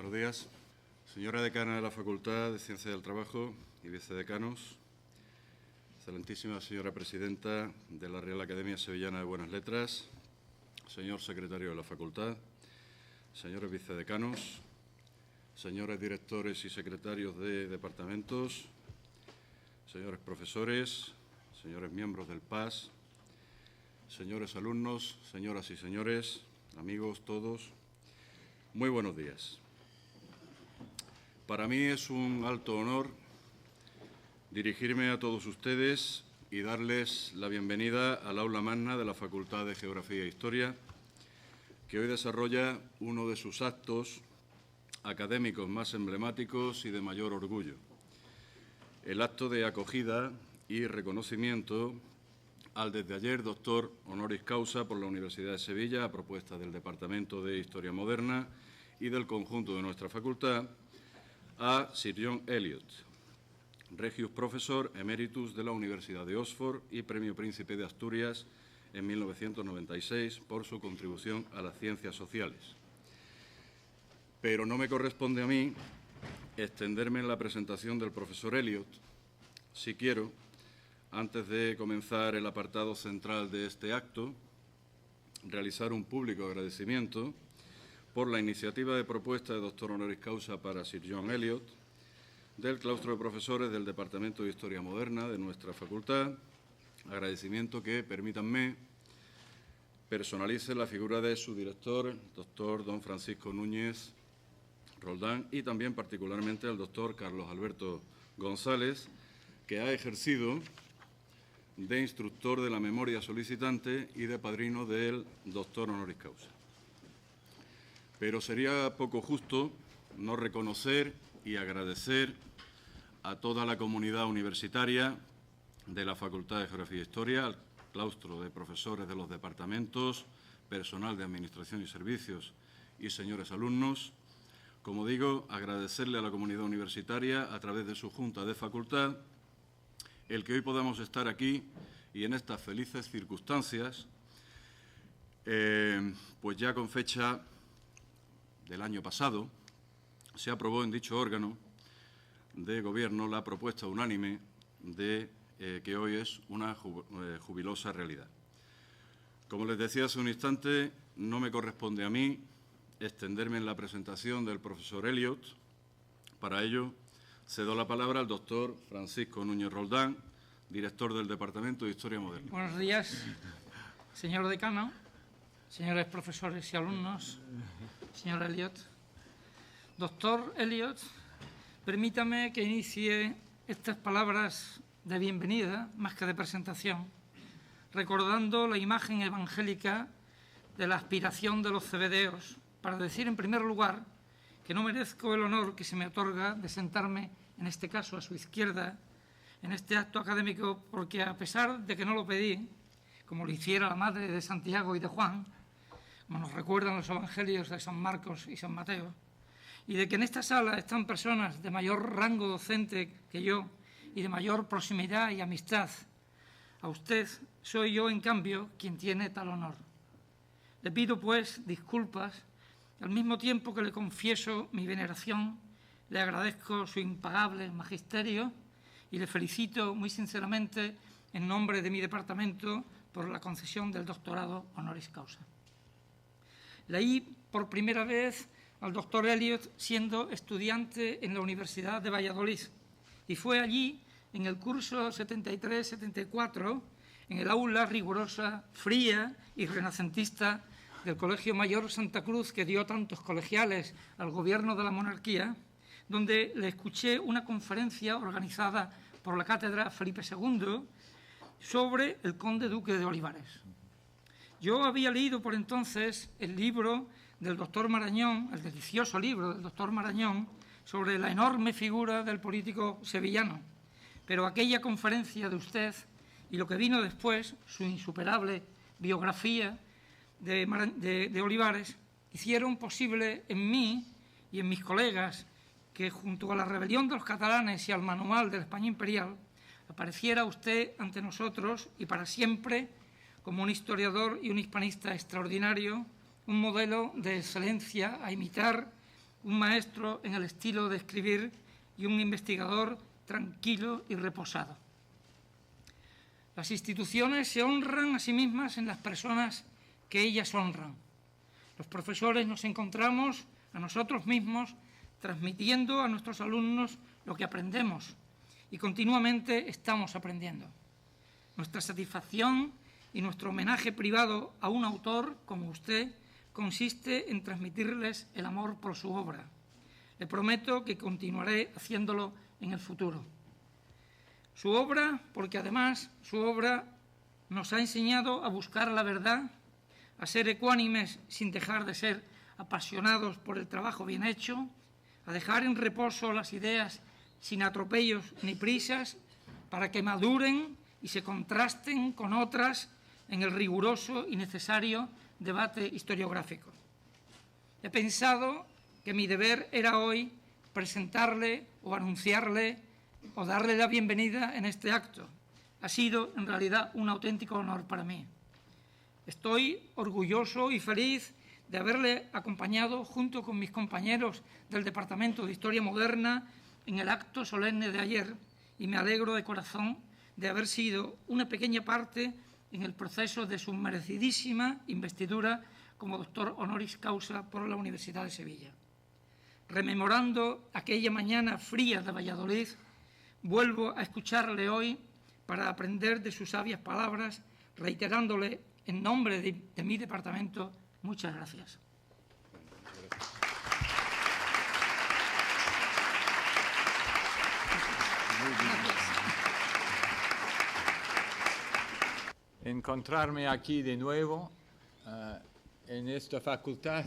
Buenos días. Señora decana de la Facultad de Ciencias del Trabajo y vicedecanos, excelentísima señora presidenta de la Real Academia Sevillana de Buenas Letras, señor secretario de la Facultad, señores vicedecanos, señores directores y secretarios de departamentos, señores profesores, señores miembros del PAS, señores alumnos, señoras y señores, amigos todos, muy buenos días. Para mí es un alto honor dirigirme a todos ustedes y darles la bienvenida al aula magna de la Facultad de Geografía e Historia, que hoy desarrolla uno de sus actos académicos más emblemáticos y de mayor orgullo, el acto de acogida y reconocimiento al desde ayer doctor honoris causa por la Universidad de Sevilla, a propuesta del Departamento de Historia Moderna y del conjunto de nuestra facultad, a Sir John Eliot, Regius Professor Emeritus de la Universidad de Oxford y Premio Príncipe de Asturias en 1996 por su contribución a las ciencias sociales. Pero no me corresponde a mí extenderme en la presentación del profesor Eliot. Si quiero, antes de comenzar el apartado central de este acto, realizar un público agradecimiento por la iniciativa de propuesta de doctor honoris causa para Sir John Eliot del claustro de profesores del Departamento de Historia Moderna de nuestra facultad, agradecimiento que, permítanme, personalice la figura de su director, doctor don Francisco Núñez Roldán, y también particularmente al doctor Carlos Alberto González, que ha ejercido de instructor de la memoria solicitante y de padrino del doctor honoris causa. Pero sería poco justo no reconocer y agradecer a toda la comunidad universitaria de la Facultad de Geografía e Historia, al claustro de profesores de los departamentos, personal de Administración y Servicios y señores alumnos. Como digo, agradecerle a la comunidad universitaria, a través de su Junta de Facultad, el que hoy podamos estar aquí y en estas felices circunstancias, pues ya con fecha del año pasado, se aprobó en dicho órgano de gobierno la propuesta unánime de que hoy es una jubilosa realidad. Como les decía hace un instante, no me corresponde a mí extenderme en la presentación del profesor Eliot. Para ello, cedo la palabra al doctor Francisco Núñez Roldán, director del Departamento de Historia Moderna. Buenos días, señor decano, señores profesores y alumnos, señor Eliot. Doctor Eliot, permítame que inicie estas palabras de bienvenida, más que de presentación, recordando la imagen evangélica de la aspiración de los cebedeos, para decir en primer lugar que no merezco el honor que se me otorga de sentarme, en este caso a su izquierda, en este acto académico, porque a pesar de que no lo pedí, como lo hiciera la madre de Santiago y de Juan, como nos recuerdan los evangelios de San Marcos y San Mateo, y de que en esta sala están personas de mayor rango docente que yo y de mayor proximidad y amistad, a usted soy yo, en cambio, quien tiene tal honor. Le pido, pues, disculpas, y al mismo tiempo que le confieso mi veneración, le agradezco su impagable magisterio y le felicito muy sinceramente en nombre de mi departamento por la concesión del doctorado honoris causa. Leí por primera vez al doctor Eliot siendo estudiante en la Universidad de Valladolid, y fue allí, en el curso 73-74, en el aula rigurosa, fría y renacentista del Colegio Mayor Santa Cruz, que dio tantos colegiales al gobierno de la monarquía, donde le escuché una conferencia organizada por la Cátedra Felipe II sobre el conde duque de Olivares. Yo había leído por entonces el libro del doctor Marañón, el delicioso libro del doctor Marañón, sobre la enorme figura del político sevillano, pero aquella conferencia de usted y lo que vino después, su insuperable biografía de Olivares, hicieron posible en mí y en mis colegas que, junto a la rebelión de los catalanes y al manual de la España imperial, apareciera usted ante nosotros y para siempre como un historiador y un hispanista extraordinario, un modelo de excelencia a imitar un maestro en el estilo de escribir y un investigador tranquilo y reposado. Las instituciones se honran a sí mismas en las personas que ellas honran. Los profesores nos encontramos a nosotros mismos transmitiendo a nuestros alumnos lo que aprendemos y continuamente estamos aprendiendo. Nuestra satisfacción y nuestro homenaje privado a un autor como usted consiste en transmitirles el amor por su obra. Le prometo que continuaré haciéndolo en el futuro. Su obra, porque además su obra nos ha enseñado a buscar la verdad, a ser ecuánimes sin dejar de ser apasionados por el trabajo bien hecho, a dejar en reposo las ideas sin atropellos ni prisas, para que maduren y se contrasten con otras en el riguroso y necesario debate historiográfico. He pensado que mi deber era hoy presentarle o anunciarle o darle la bienvenida en este acto. Ha sido, en realidad, un auténtico honor para mí. Estoy orgulloso y feliz de haberle acompañado junto con mis compañeros del Departamento de Historia Moderna en el acto solemne de ayer y me alegro de corazón de haber sido una pequeña parte en el proceso de su merecidísima investidura como doctor honoris causa por la Universidad de Sevilla. Rememorando aquella mañana fría de Valladolid, vuelvo a escucharle hoy para aprender de sus sabias palabras, reiterándole en nombre de mi departamento muchas gracias. Encontrarme aquí de nuevo en esta facultad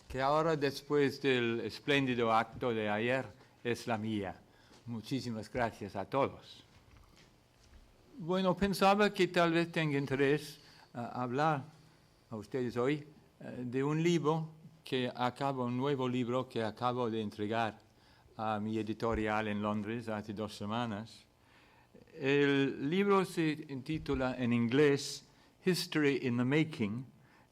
que ahora, después del espléndido acto de ayer, es la mía. Muchísimas gracias a todos. Bueno, pensaba que tal vez tenga interés hablar a ustedes hoy de un libro un nuevo libro que acabo de entregar a mi editorial en Londres hace 2 semanas. El libro se intitula en inglés History in the Making,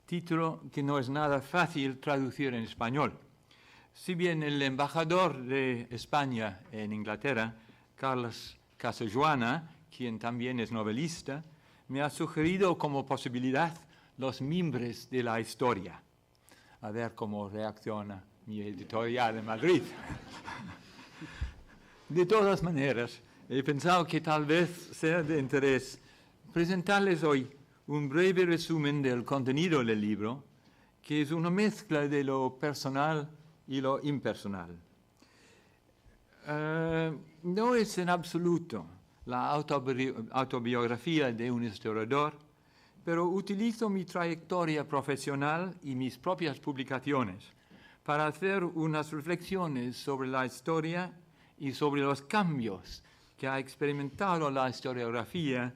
título que no es nada fácil traducir en español. Si bien el embajador de España en Inglaterra, Carlos Casajuana, quien también es novelista, me ha sugerido como posibilidad los mimbres de la historia. A ver cómo reacciona mi editorial en Madrid. De todas maneras, he pensado que tal vez sea de interés presentarles hoy un breve resumen del contenido del libro, que es una mezcla de lo personal y lo impersonal. No es en absoluto la autobiografía de un historiador, pero utilizo mi trayectoria profesional y mis propias publicaciones para hacer unas reflexiones sobre la historia y sobre los cambios que ha experimentado la historiografía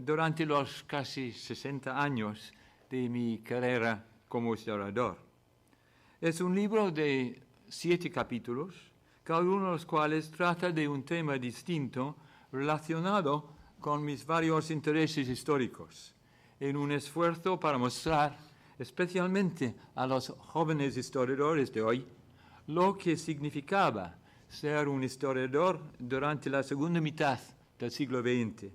durante los casi 60 años de mi carrera como historiador. Es un libro de 7 capítulos, cada uno de los cuales trata de un tema distinto relacionado con mis varios intereses históricos, en un esfuerzo para mostrar, especialmente a los jóvenes historiadores de hoy, lo que significaba ser un historiador durante la segunda mitad del siglo XX,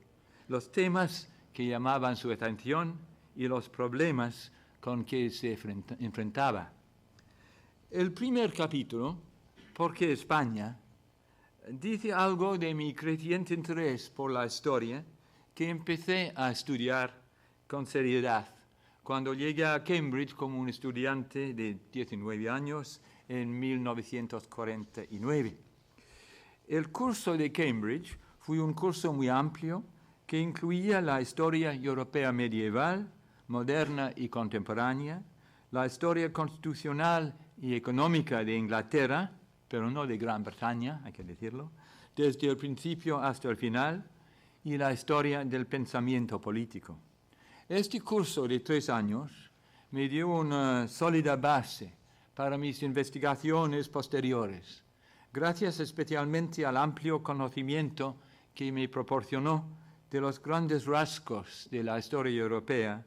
los temas que llamaban su atención y los problemas con que se enfrentaba. El primer capítulo, ¿Por qué España?, dice algo de mi creciente interés por la historia que empecé a estudiar con seriedad cuando llegué a Cambridge como un estudiante de 19 años en 1949. El curso de Cambridge fue un curso muy amplio que incluía la historia europea medieval, moderna y contemporánea, la historia constitucional y económica de Inglaterra, pero no de Gran Bretaña, hay que decirlo, desde el principio hasta el final, y la historia del pensamiento político. Este curso de 3 años me dio una sólida base para mis investigaciones posteriores, gracias especialmente al amplio conocimiento que me proporcionó de los grandes rasgos de la historia europea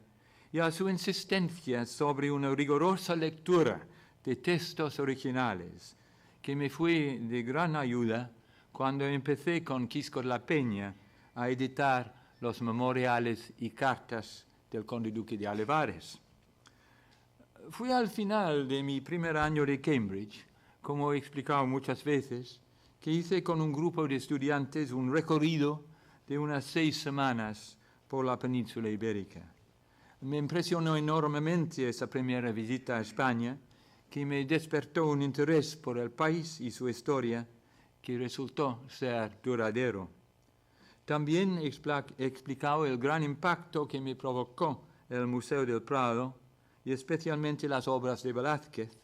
y a su insistencia sobre una rigurosa lectura de textos originales, que me fue de gran ayuda cuando empecé con Quisco de la Peña a editar los memoriales y cartas del conde duque de Olivares. Fui al final de mi primer año de Cambridge, como he explicado muchas veces, que hice con un grupo de estudiantes un recorrido de unas 6 semanas por la península ibérica. Me impresionó enormemente esa primera visita a España, que me despertó un interés por el país y su historia, que resultó ser duradero. También he explicado el gran impacto que me provocó el Museo del Prado, y especialmente las obras de Velázquez,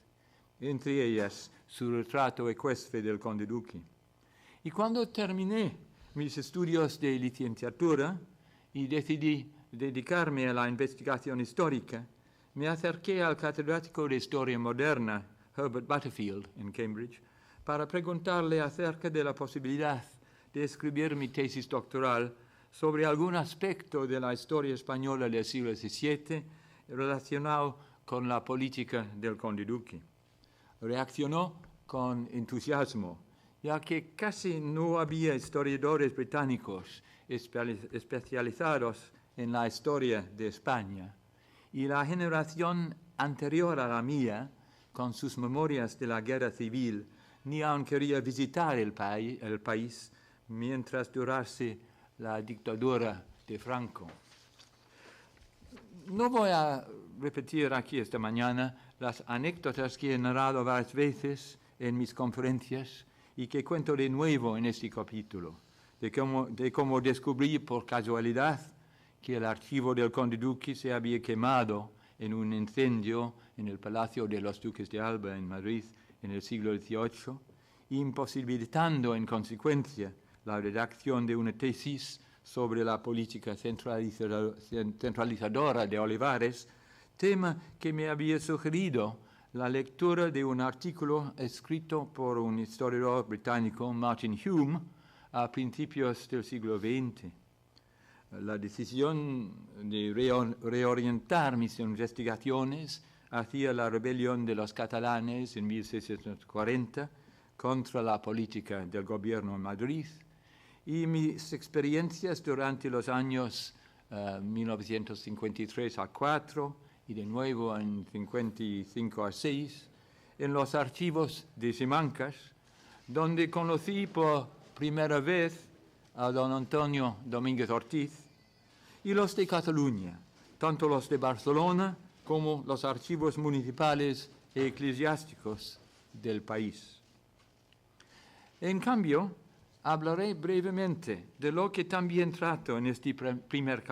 entre ellas su retrato ecuestre del conde duque. Y cuando terminé mis estudios de licenciatura y decidí dedicarme a la investigación histórica, me acerqué al catedrático de Historia Moderna, Herbert Butterfield, en Cambridge, para preguntarle acerca de la posibilidad de escribir mi tesis doctoral sobre algún aspecto de la historia española del siglo XVII relacionado con la política del conde duque. Reaccionó con entusiasmo, ya que casi no había historiadores británicos especializados en la historia de España, y la generación anterior a la mía, con sus memorias de la guerra civil, ni aun quería visitar el país mientras durase la dictadura de Franco. No voy a repetir aquí esta mañana las anécdotas que he narrado varias veces en mis conferencias y que cuento de nuevo en este capítulo, de cómo descubrí por casualidad que el archivo del conde duque se había quemado en un incendio en el Palacio de los Duques de Alba en Madrid en el siglo XVIII, imposibilitando en consecuencia la redacción de una tesis sobre la política centralizadora de Olivares, tema que me había sugerido la lectura de un artículo escrito por un historiador británico, Martin Hume, a principios del siglo XX. La decisión de reorientar mis investigaciones hacia la rebelión de los catalanes en 1640 contra la política del gobierno en Madrid y mis experiencias durante los años 1953 a 4 y de nuevo en 55 a 6 en los archivos de Simancas, donde conocí por primera vez a don Antonio Domínguez Ortiz, y los de Cataluña, tanto los de Barcelona como los archivos municipales y eclesiásticos del país. En cambio, hablaré brevemente de lo que también trato en este primer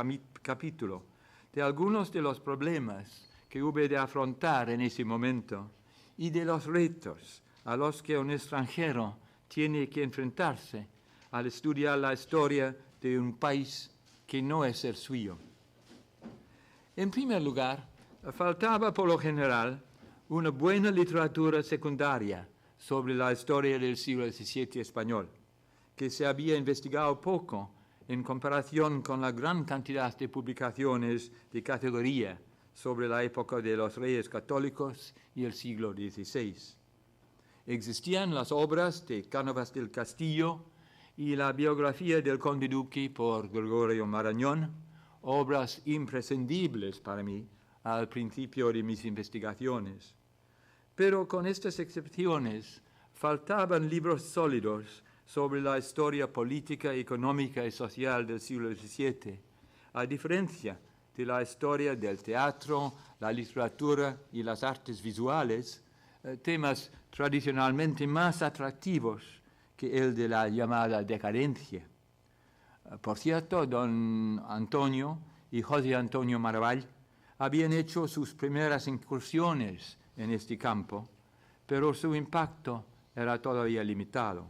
capítulo, de algunos de los problemas que hube de afrontar en ese momento y de los retos a los que un extranjero tiene que enfrentarse al estudiar la historia de un país que no es el suyo. En primer lugar, faltaba por lo general una buena literatura secundaria sobre la historia del siglo XVII español, que se había investigado poco en comparación con la gran cantidad de publicaciones de categoría sobre la época de los reyes católicos y el siglo XVI. Existían las obras de Cánovas del Castillo y la biografía del conde duque por Gregorio Marañón, obras imprescindibles para mí al principio de mis investigaciones. Pero con estas excepciones faltaban libros sólidos sobre la historia política, económica y social del siglo XVII, a diferencia de la historia del teatro, la literatura y las artes visuales, temas tradicionalmente más atractivos que el de la llamada decadencia. Por cierto, don Antonio y José Antonio Maravall habían hecho sus primeras incursiones en este campo, pero su impacto era todavía limitado.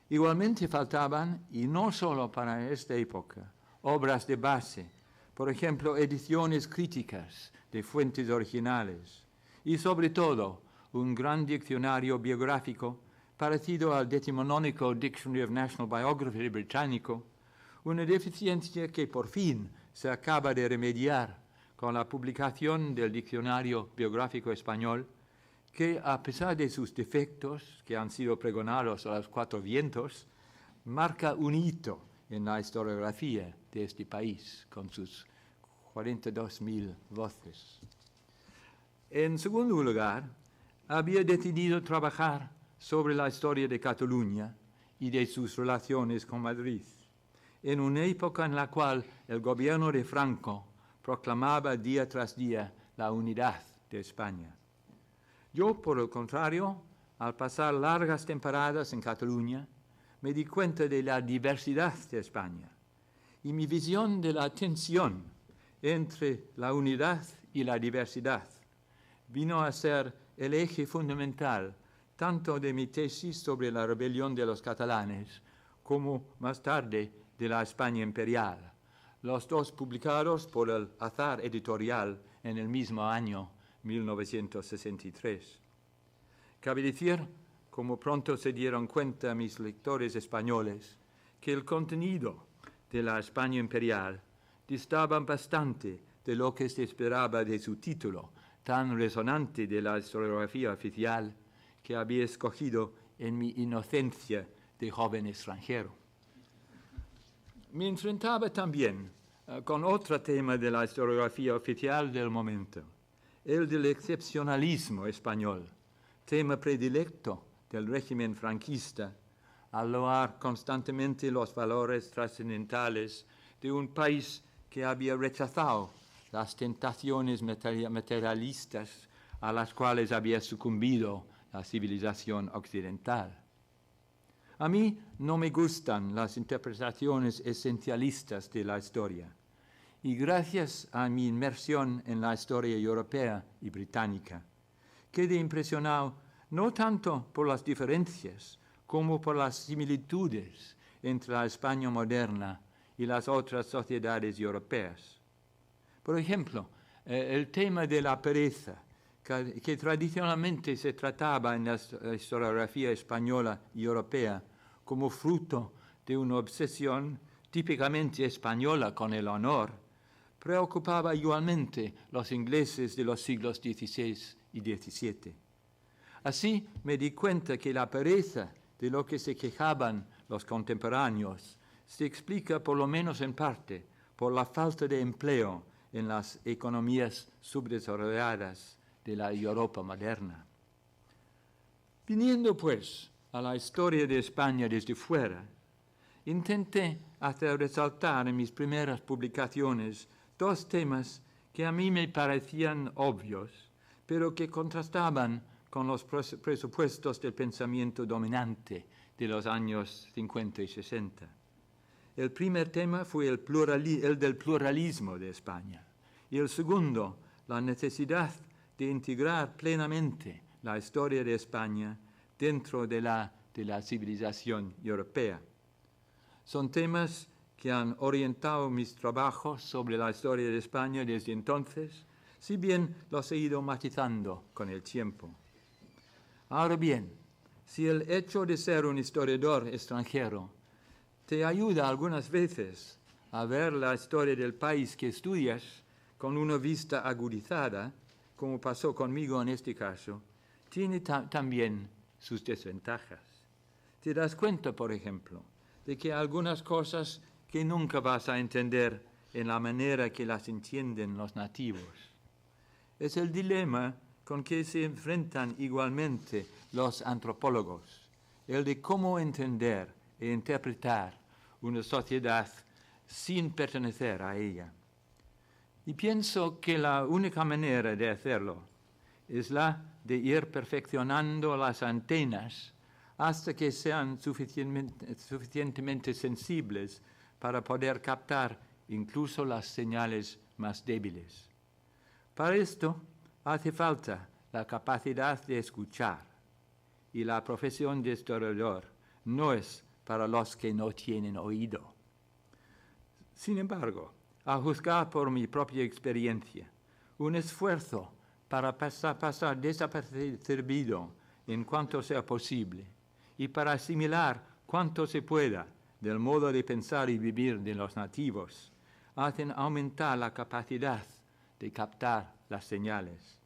Igualmente faltaban, y no solo para esta época, obras de base, por ejemplo, ediciones críticas de fuentes originales, y sobre todo un gran diccionario biográfico parecido al decimonónico Dictionary of National Biography británico, una deficiencia que por fin se acaba de remediar con la publicación del Diccionario Biográfico Español, que a pesar de sus defectos, que han sido pregonados a los cuatro vientos, marca un hito en la historiografía de este país, con sus 42.000 voces. En segundo lugar, había decidido trabajar sobre la historia de Cataluña y de sus relaciones con Madrid, en una época en la cual el gobierno de Franco proclamaba día tras día la unidad de España. Yo, por el contrario, al pasar largas temporadas en Cataluña, me di cuenta de la diversidad de España y mi visión de la tensión entre la unidad y la diversidad vino a ser el eje fundamental tanto de mi tesis sobre la rebelión de los catalanes como más tarde de la España imperial, los dos publicados por el Azar Editorial en el mismo año 1963. Cabe decir, como pronto se dieron cuenta mis lectores españoles, que el contenido de la España imperial distaba bastante de lo que se esperaba de su título, tan resonante de la historiografía oficial que había escogido en mi inocencia de joven extranjero. Me enfrentaba también con otro tema de la historiografía oficial del momento, el del excepcionalismo español, tema predilecto del régimen franquista, al loar constantemente los valores trascendentales de un país que había rechazado las tentaciones materialistas a las cuales había sucumbido la civilización occidental. A mí no me gustan las interpretaciones esencialistas de la historia, y gracias a mi inmersión en la historia europea y británica, quedé impresionado no tanto por las diferencias como por las similitudes entre la España moderna y las otras sociedades europeas. Por ejemplo, el tema de la pereza, que tradicionalmente se trataba en la historiografía española y europea como fruto de una obsesión típicamente española con el honor, preocupaba igualmente los ingleses de los siglos XVI y XVII. Así me di cuenta que la pereza de lo que se quejaban los contemporáneos se explica por lo menos en parte por la falta de empleo en las economías subdesarrolladas de la Europa moderna. Viniendo, pues, a la historia de España desde fuera, intenté hacer resaltar en mis primeras publicaciones dos temas que a mí me parecían obvios, pero que contrastaban con los presupuestos del pensamiento dominante de los años 50 y 60. El primer tema fue el del pluralismo de España, y el segundo, la necesidad de integrar plenamente la historia de España dentro de la civilización europea. Son temas que han orientado mis trabajos sobre la historia de España desde entonces, si bien los he ido matizando con el tiempo. Ahora bien, si el hecho de ser un historiador extranjero te ayuda algunas veces a ver la historia del país que estudias con una vista agudizada, como pasó conmigo en este caso, tiene también sus desventajas. Te das cuenta, por ejemplo, de que algunas cosas que nunca vas a entender en la manera que las entienden los nativos. Es el dilema con que se enfrentan igualmente los antropólogos, el de cómo entender e interpretar una sociedad sin pertenecer a ella. Y pienso que la única manera de hacerlo es la de ir perfeccionando las antenas hasta que sean suficientemente sensibles para poder captar incluso las señales más débiles. Para esto hace falta la capacidad de escuchar, y la profesión de historiador no es para los que no tienen oído. Sin embargo, a juzgar por mi propia experiencia, un esfuerzo para pasar desapercibido en cuanto sea posible y para asimilar cuanto se pueda del modo de pensar y vivir de los nativos, hacen aumentar la capacidad de captar las señales.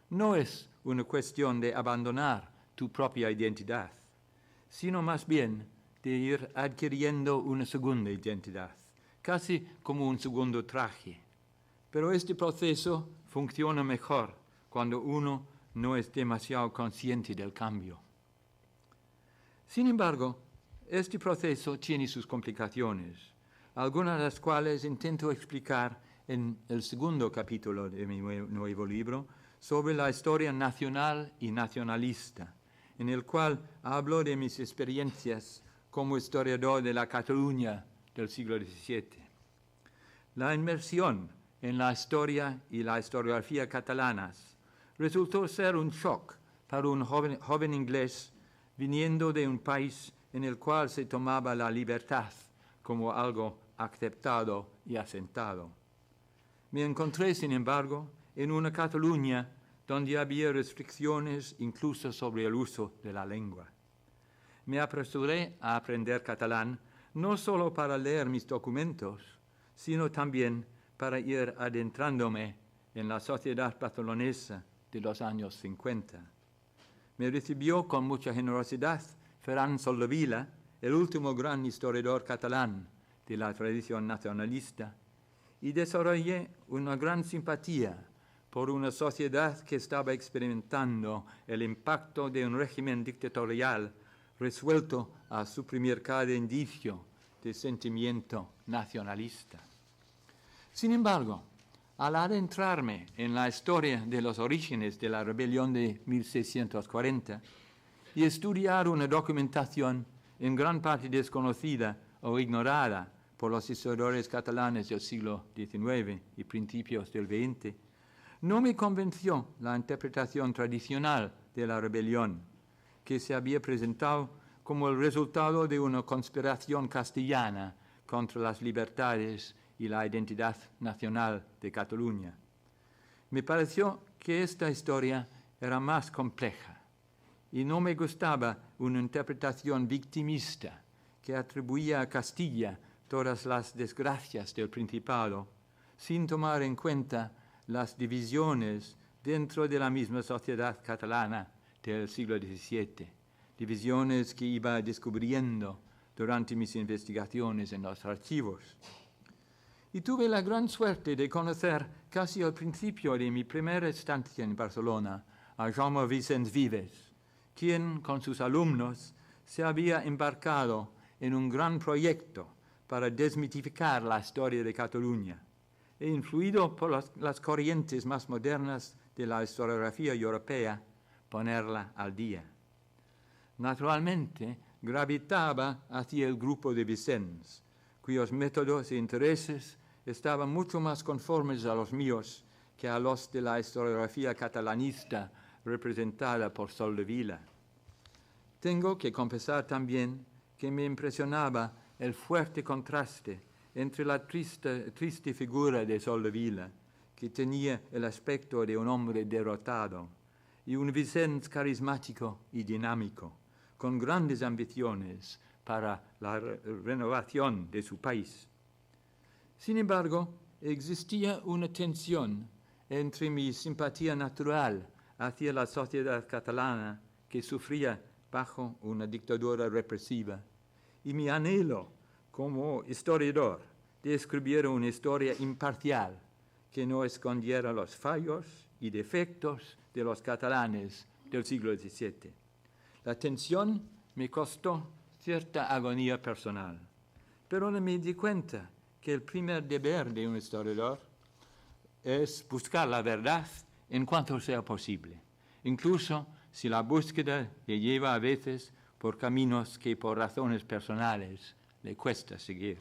No es una cuestión de abandonar tu propia identidad, sino más bien de ir adquiriendo una segunda identidad, casi como un segundo traje. Pero este proceso funciona mejor cuando uno no es demasiado consciente del cambio. Sin embargo, este proceso tiene sus complicaciones, algunas de las cuales intento explicar en el segundo capítulo de mi nuevo libro sobre la historia nacional y nacionalista, en el cual hablo de mis experiencias como historiador de la Cataluña del siglo XVII. La inmersión en la historia y la historiografía catalanas resultó ser un shock para un joven inglés viniendo de un país en el cual se tomaba la libertad como algo aceptado y asentado. Me encontré, sin embargo, en una Cataluña donde había restricciones incluso sobre el uso de la lengua. Me apresuré a aprender catalán no solo para leer mis documentos, sino también para ir adentrándome en la sociedad barcelonesa de los años 50. Me recibió con mucha generosidad Ferran Soldevila, el último gran historiador catalán de la tradición nacionalista, y desarrollé una gran simpatía por una sociedad que estaba experimentando el impacto de un régimen dictatorial resuelto a suprimir cada indicio de sentimiento nacionalista. Sin embargo, al adentrarme en la historia de los orígenes de la rebelión de 1640 y estudiar una documentación en gran parte desconocida o ignorada por los historiadores catalanes del siglo XIX y principios del XX, no me convenció la interpretación tradicional de la rebelión, que se había presentado como el resultado de una conspiración castellana contra las libertades y la identidad nacional de Cataluña. Me pareció que esta historia era más compleja y no me gustaba una interpretación victimista que atribuía a Castilla todas las desgracias del Principado, sin tomar en cuenta las divisiones dentro de la misma sociedad catalana del siglo XVII, divisiones que iba descubriendo durante mis investigaciones en los archivos. Y tuve la gran suerte de conocer casi al principio de mi primera estancia en Barcelona a Jaume Vicens Vives, quien con sus alumnos se había embarcado en un gran proyecto para desmitificar la historia de Cataluña e influido por las corrientes más modernas de la historiografía europea, ponerla al día. Naturalmente, gravitaba hacia el grupo de Vicens, cuyos métodos e intereses estaban mucho más conformes a los míos que a los de la historiografía catalanista representada por Soldevila. Tengo que confesar también que me impresionaba el fuerte contraste entre la triste figura de Soldevila, que tenía el aspecto de un hombre derrotado, y un Vicens carismático y dinámico, con grandes ambiciones para la renovación de su país. Sin embargo, existía una tensión entre mi simpatía natural hacia la sociedad catalana que sufría bajo una dictadura represiva y mi anhelo como historiador de escribir una historia imparcial que no escondiera los fallos y defectos de los catalanes del siglo XVII. La tensión me costó cierta agonía personal, pero me di cuenta que el primer deber de un historiador es buscar la verdad en cuanto sea posible, incluso si la búsqueda le lleva a veces por caminos que por razones personales le cuesta seguir.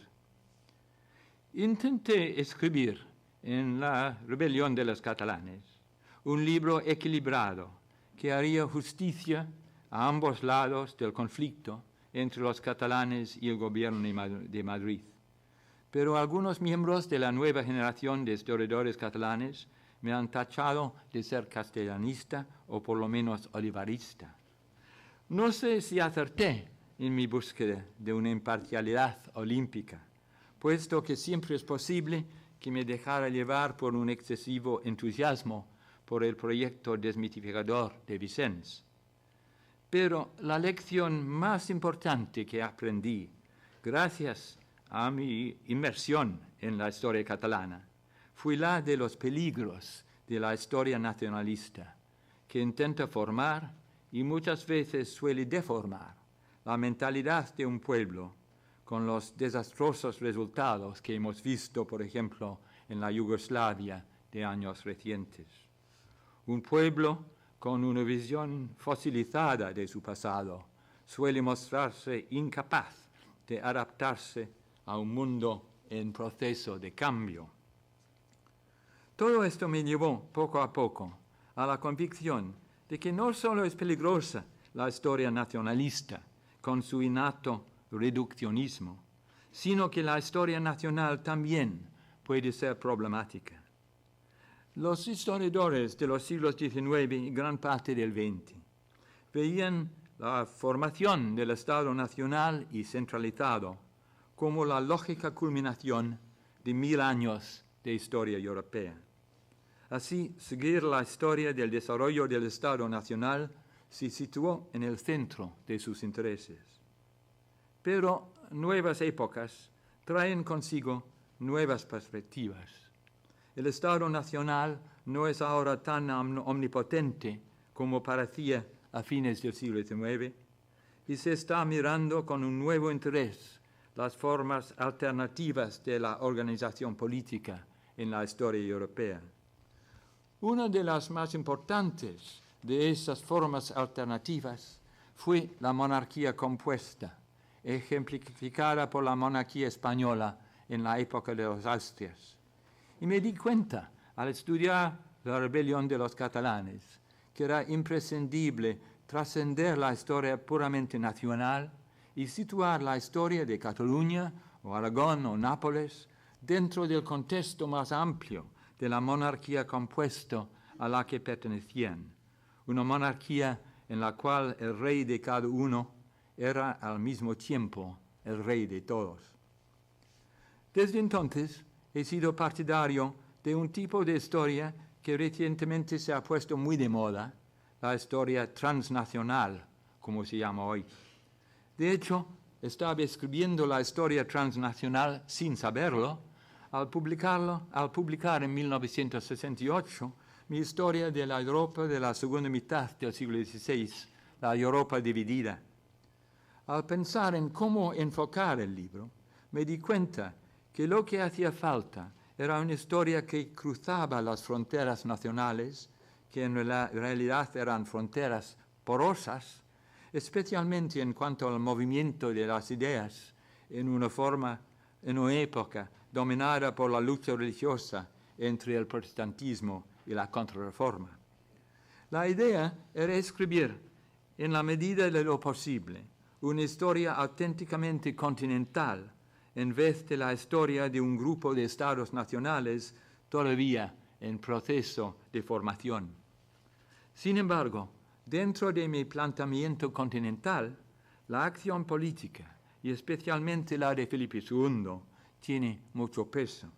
Intenté escribir en La rebelión de los catalanes un libro equilibrado que haría justicia a ambos lados del conflicto entre los catalanes y el gobierno de Madrid. Pero algunos miembros de la nueva generación de historiadores catalanes me han tachado de ser castellanista o por lo menos olivarista. No sé si acerté en mi búsqueda de una imparcialidad olímpica, puesto que siempre es posible que me dejara llevar por un excesivo entusiasmo por el proyecto desmitificador de Vicens. Pero la lección más importante que aprendí, gracias a mi inmersión en la historia catalana, fue la de los peligros de la historia nacionalista, que intenta formar y muchas veces suele deformar la mentalidad de un pueblo, con los desastrosos resultados que hemos visto, por ejemplo, en la Yugoslavia de años recientes. Un pueblo con una visión fosilizada de su pasado suele mostrarse incapaz de adaptarse a un mundo en proceso de cambio. Todo esto me llevó, poco a poco, a la convicción de que no solo es peligrosa la historia nacionalista, con su innato reduccionismo, sino que la historia nacional también puede ser problemática. Los historiadores de los siglos XIX y gran parte del XX veían la formación del Estado nacional y centralizado como la lógica culminación de 1000 años de historia europea. Así, seguir la historia del desarrollo del Estado nacional se situó en el centro de sus intereses. Pero nuevas épocas traen consigo nuevas perspectivas. El Estado nacional no es ahora tan omnipotente como parecía a fines del siglo XIX y se está mirando con un nuevo interés las formas alternativas de la organización política en la historia europea. Una de las más importantes de esas formas alternativas fue la monarquía compuesta, ejemplificada por la monarquía española en la época de los Austrias. Y me di cuenta, al estudiar la rebelión de los catalanes, que era imprescindible trascender la historia puramente nacional y situar la historia de Cataluña, o Aragón, o Nápoles, dentro del contexto más amplio de la monarquía compuesta a la que pertenecían, una monarquía en la cual el rey de cada uno era al mismo tiempo el rey de todos. Desde entonces he sido partidario de un tipo de historia que recientemente se ha puesto muy de moda, la historia transnacional, como se llama hoy. De hecho, estaba escribiendo la historia transnacional sin saberlo, al publicar en 1968 mi historia de la Europa de la segunda mitad del siglo XVI, la Europa dividida. Al pensar en cómo enfocar el libro, me di cuenta que lo que hacía falta era una historia que cruzaba las fronteras nacionales, que en realidad eran fronteras porosas, especialmente en cuanto al movimiento de las ideas en una época dominada por la lucha religiosa entre el protestantismo y la contrarreforma. La idea era escribir, en la medida de lo posible, una historia auténticamente continental, en vez de la historia de un grupo de estados nacionales todavía en proceso de formación. Sin embargo, dentro de mi planteamiento continental, la acción política, y especialmente la de Felipe II, tiene mucho peso.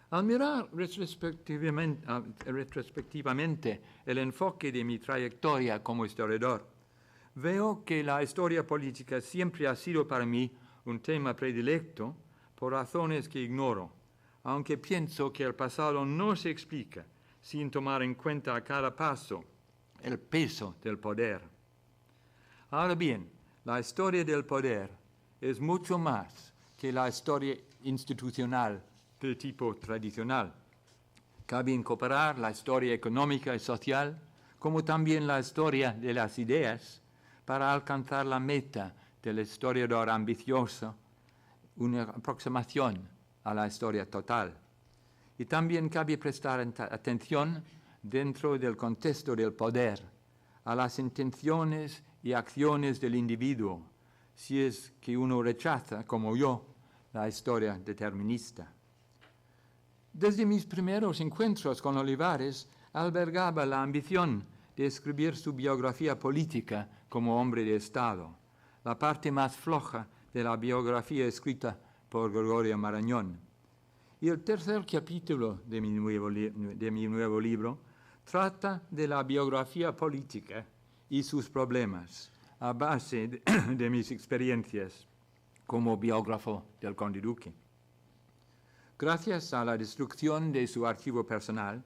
Al mirar retrospectivamente el enfoque de mi trayectoria como historiador, veo que la historia política siempre ha sido para mí un tema predilecto por razones que ignoro, aunque pienso que el pasado no se explica sin tomar en cuenta a cada paso el peso del poder. Ahora bien, la historia del poder es mucho más que la historia institucional de tipo tradicional. Cabe incorporar la historia económica y social, como también la historia de las ideas, para alcanzar la meta del historiador ambicioso, una aproximación a la historia total. Y también cabe prestar atención, dentro del contexto del poder, a las intenciones y acciones del individuo, si es que uno rechaza, como yo, la historia determinista. Desde mis primeros encuentros con Olivares, albergaba la ambición de escribir su biografía política como hombre de Estado, la parte más floja de la biografía escrita por Gregorio Marañón. Y el tercer capítulo de mi nuevo libro trata de la biografía política y sus problemas, a base de mis experiencias como biógrafo del Conde Duque. Gracias a la destrucción de su archivo personal,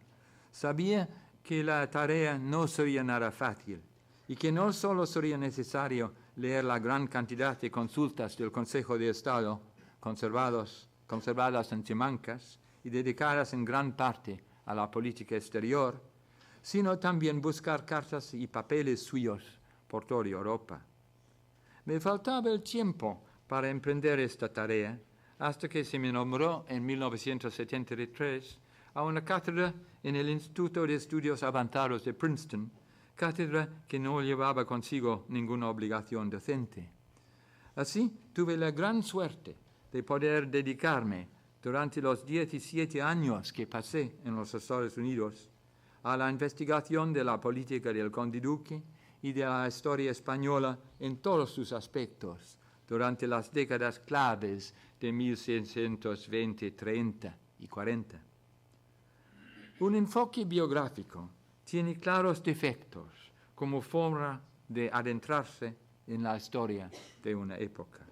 sabía que la tarea no sería nada fácil y que no solo sería necesario leer la gran cantidad de consultas del Consejo de Estado conservadas en Simancas y dedicadas en gran parte a la política exterior, sino también buscar cartas y papeles suyos por toda Europa. Me faltaba el tiempo para emprender esta tarea hasta que se me nombró en 1973 a una cátedra en el Instituto de Estudios Avanzados de Princeton, cátedra que no llevaba consigo ninguna obligación docente. Así tuve la gran suerte de poder dedicarme durante los 17 años que pasé en los Estados Unidos a la investigación de la política del Conde Duque y de la historia española en todos sus aspectos durante las décadas claves de 1620, 30 y 40. Un enfoque biográfico tiene claros defectos como forma de adentrarse en la historia de una época.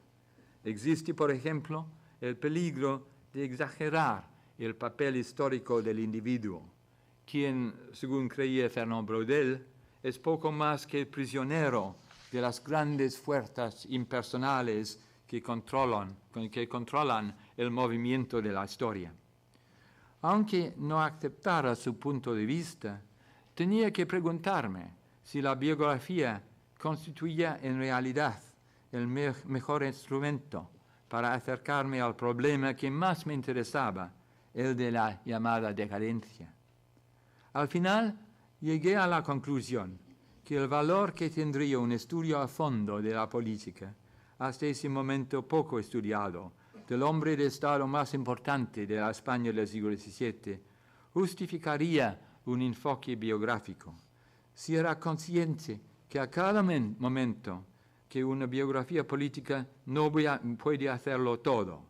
Existe, por ejemplo, el peligro de exagerar el papel histórico del individuo, quien, según creía Fernand Braudel, es poco más que el prisionero de las grandes fuerzas impersonales que controlan el movimiento de la historia. Aunque no aceptara su punto de vista, tenía que preguntarme si la biografía constituía en realidad el mejor instrumento para acercarme al problema que más me interesaba, el de la llamada decadencia. Al final, llegué a la conclusión que el valor que tendría un estudio a fondo de la política, hasta ese momento poco estudiado, del hombre de Estado más importante de la España del siglo XVII, justificaría un enfoque biográfico, si era consciente que a cada momento que una biografía política no puede hacerlo todo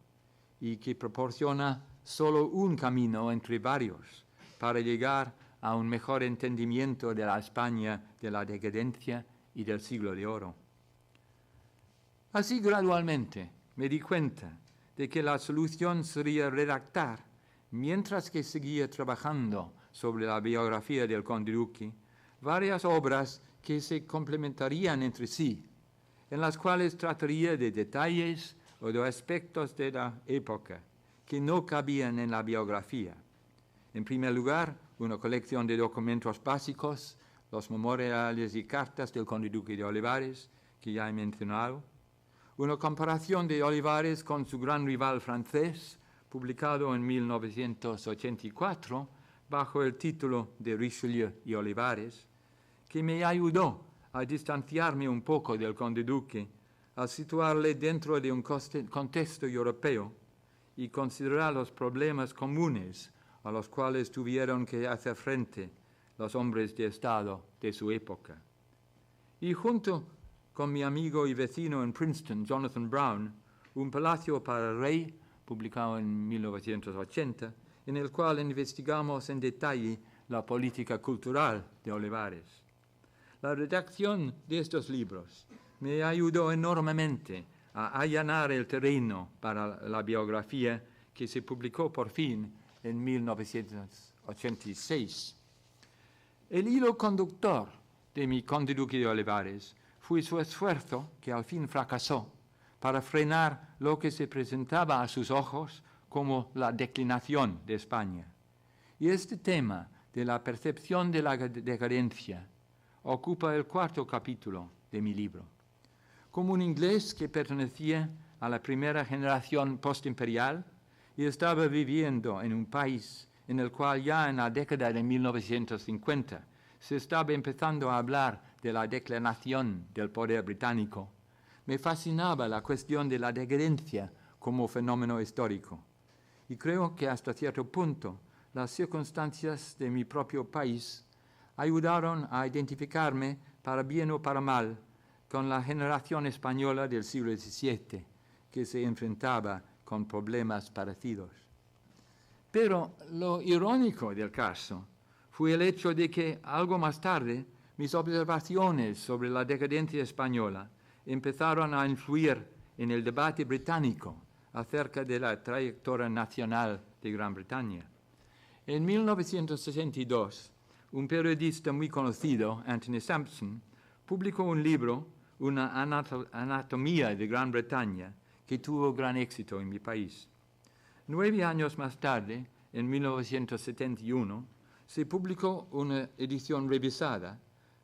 y que proporciona solo un camino entre varios para llegar a un mejor entendimiento de la España de la decadencia y del siglo de oro. Así gradualmente me di cuenta de que la solución sería redactar, mientras que seguía trabajando sobre la biografía del Conde Duque, varias obras que se complementarían entre sí, en las cuales trataría de detalles o de aspectos de la época que no cabían en la biografía. En primer lugar, una colección de documentos básicos, los memoriales y cartas del Conde Duque de Olivares, que ya he mencionado, una comparación de Olivares con su gran rival francés, publicado en 1984, bajo el título de Richelieu y Olivares, que me ayudó a distanciarme un poco del Conde Duque, a situarle dentro de un contexto europeo y considerar los problemas comunes a los cuales tuvieron que hacer frente los hombres de Estado de su época. Y junto con mi amigo y vecino en Princeton, Jonathan Brown, Un palacio para el rey, publicado en 1980, en el cual investigamos en detalle la política cultural de Olivares. La redacción de estos libros me ayudó enormemente a allanar el terreno para la biografía que se publicó por fin en 1986. El hilo conductor de mi Conde Duque de Olivares fue su esfuerzo, que al fin fracasó, para frenar lo que se presentaba a sus ojos como la declinación de España. Y este tema de la percepción de la decadencia ocupa el 4º capítulo de mi libro. Como un inglés que pertenecía a la primera generación postimperial y estaba viviendo en un país en el cual ya en la década de 1950 se estaba empezando a hablar de la declinación del poder británico, me fascinaba la cuestión de la decadencia como fenómeno histórico. Y creo que hasta cierto punto las circunstancias de mi propio país ayudaron a identificarme, para bien o para mal, con la generación española del siglo XVII, que se enfrentaba con problemas parecidos. Pero lo irónico del caso fue el hecho de que, algo más tarde, mis observaciones sobre la decadencia española empezaron a influir en el debate británico acerca de la trayectoria nacional de Gran Bretaña. En 1962, un periodista muy conocido, Anthony Sampson, publicó un libro, Una anatomía de Gran Bretaña, que tuvo gran éxito en mi país. 9 años más tarde, en 1971, se publicó una edición revisada,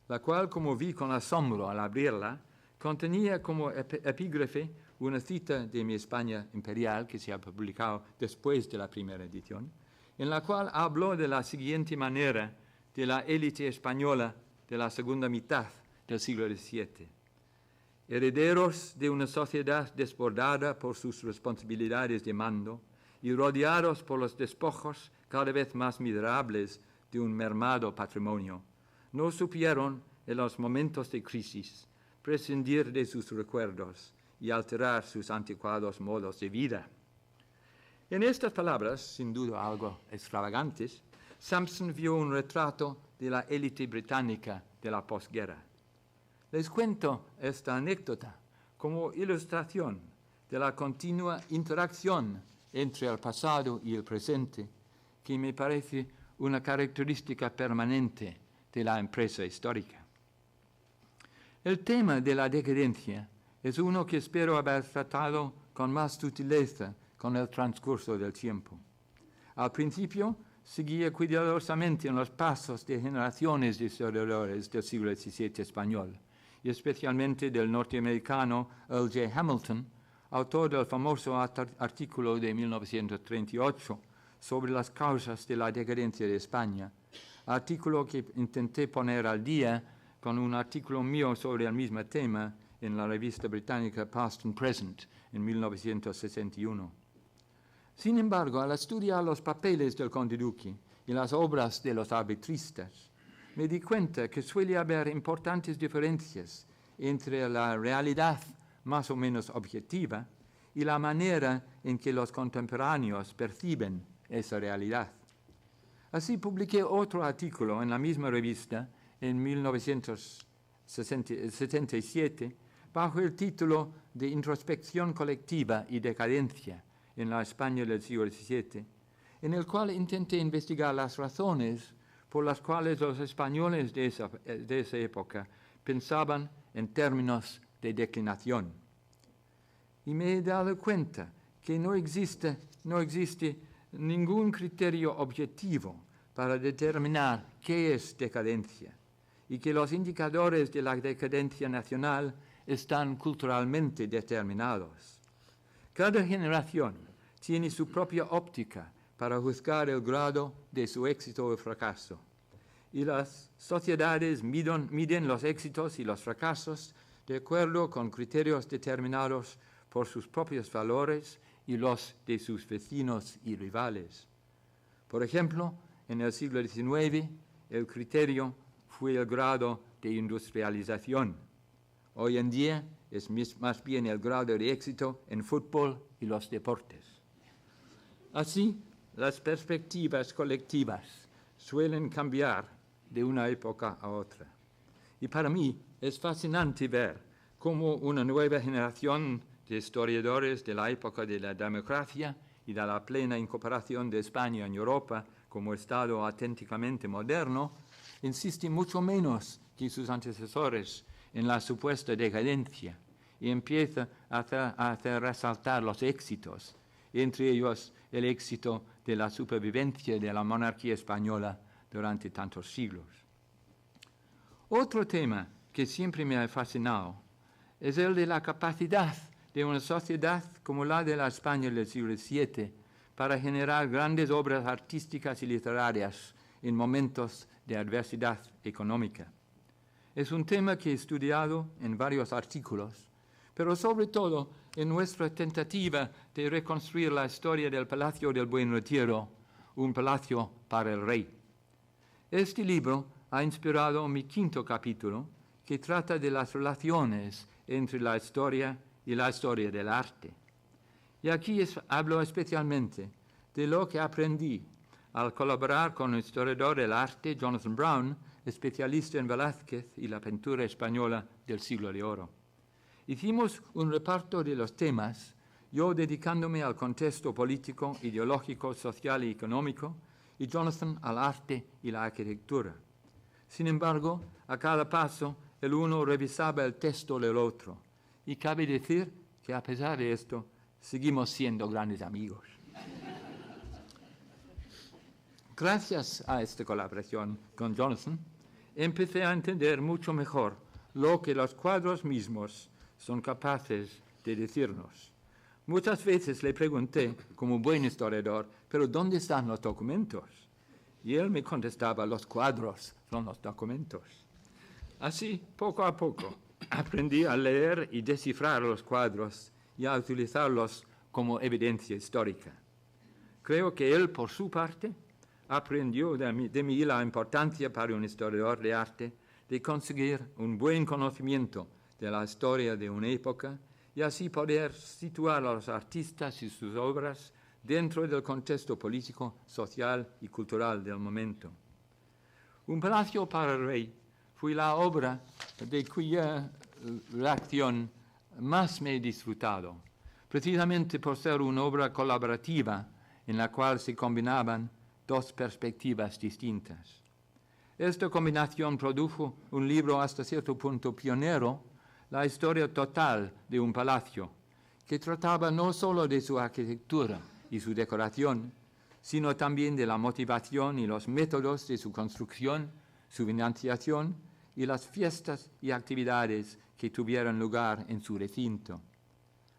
la cual, como vi con asombro al abrirla, contenía como epígrafe una cita de Mi España Imperial, que se ha publicado después de la primera edición, en la cual habló de la siguiente manera de la élite española de la segunda mitad del siglo XVII. Herederos de una sociedad desbordada por sus responsabilidades de mando y rodeados por los despojos cada vez más miserables de un mermado patrimonio, no supieron en los momentos de crisis prescindir de sus recuerdos y alterar sus anticuados modos de vida. En estas palabras, sin duda algo extravagantes, Sampson vio un retrato de la élite británica de la posguerra. Les cuento esta anécdota como ilustración de la continua interacción entre el pasado y el presente, que me parece una característica permanente de la empresa histórica. El tema de la decadencia es uno que espero haber tratado con más sutileza con el transcurso del tiempo. Al principio, seguía cuidadosamente en los pasos de generaciones de historiadores del siglo XVII español, y especialmente del norteamericano Earl J. Hamilton, autor del famoso artículo de 1938 sobre las causas de la decadencia de España, artículo que intenté poner al día con un artículo mío sobre el mismo tema en la revista británica Past and Present en 1961. Sin embargo, al estudiar los papeles del conde duque y las obras de los arbitristas, me di cuenta que suele haber importantes diferencias entre la realidad más o menos objetiva y la manera en que los contemporáneos perciben esa realidad. Así publiqué otro artículo en la misma revista en 1977 bajo el título de Introspección colectiva y decadencia en la España del siglo XVII, en el cual intenté investigar las razones por las cuales los españoles de esa época pensaban en términos de declinación. Y me he dado cuenta que no existe ningún criterio objetivo para determinar qué es decadencia, y que los indicadores de la decadencia nacional están culturalmente determinados. Cada generación tiene su propia óptica para juzgar el grado de su éxito o fracaso, y las sociedades miden los éxitos y los fracasos de acuerdo con criterios determinados por sus propios valores y los de sus vecinos y rivales. Por ejemplo, en el siglo XIX, el criterio fue el grado de industrialización. Hoy en día es más bien el grado de éxito en fútbol y los deportes. Así, las perspectivas colectivas suelen cambiar de una época a otra. Y para mí es fascinante ver cómo una nueva generación de historiadores de la época de la democracia y de la plena incorporación de España en Europa como Estado auténticamente moderno insiste mucho menos que sus antecesores en la supuesta decadencia y empieza a hacer resaltar los éxitos, entre ellos el éxito de la supervivencia de la monarquía española durante tantos siglos. Otro tema que siempre me ha fascinado es el de la capacidad de una sociedad como la de la España del siglo XVII para generar grandes obras artísticas y literarias en momentos de adversidad económica. Es un tema que he estudiado en varios artículos, pero sobre todo en nuestra tentativa de reconstruir la historia del Palacio del Buen Retiro, un palacio para el rey. Este libro ha inspirado mi 5º capítulo, que trata de las relaciones entre la historia y la historia del arte. Y aquí hablo especialmente de lo que aprendí al colaborar con el historiador del arte Jonathan Brown, especialista en Velázquez y la pintura española del siglo de oro. Hicimos un reparto de los temas, yo dedicándome al contexto político, ideológico, social y económico, y Jonathan al arte y la arquitectura. Sin embargo, a cada paso, el uno revisaba el texto del otro, y cabe decir que a pesar de esto, seguimos siendo grandes amigos. Gracias a esta colaboración con Jonathan, empecé a entender mucho mejor lo que los cuadros mismos son capaces de decirnos. Muchas veces le pregunté, como buen historiador, ¿pero dónde están los documentos? Y él me contestaba, los cuadros son los documentos. Así, poco a poco, aprendí a leer y descifrar los cuadros y a utilizarlos como evidencia histórica. Creo que él, por su parte, aprendió de mí la importancia para un historiador de arte de conseguir un buen conocimiento de la historia de una época y así poder situar a los artistas y sus obras dentro del contexto político, social y cultural del momento. Un palacio para el rey fue la obra de cuya reacción más me he disfrutado, precisamente por ser una obra colaborativa en la cual se combinaban dos perspectivas distintas. Esta combinación produjo un libro hasta cierto punto pionero, la historia total de un palacio, que trataba no solo de su arquitectura y su decoración, sino también de la motivación y los métodos de su construcción, su financiación y las fiestas y actividades que tuvieron lugar en su recinto.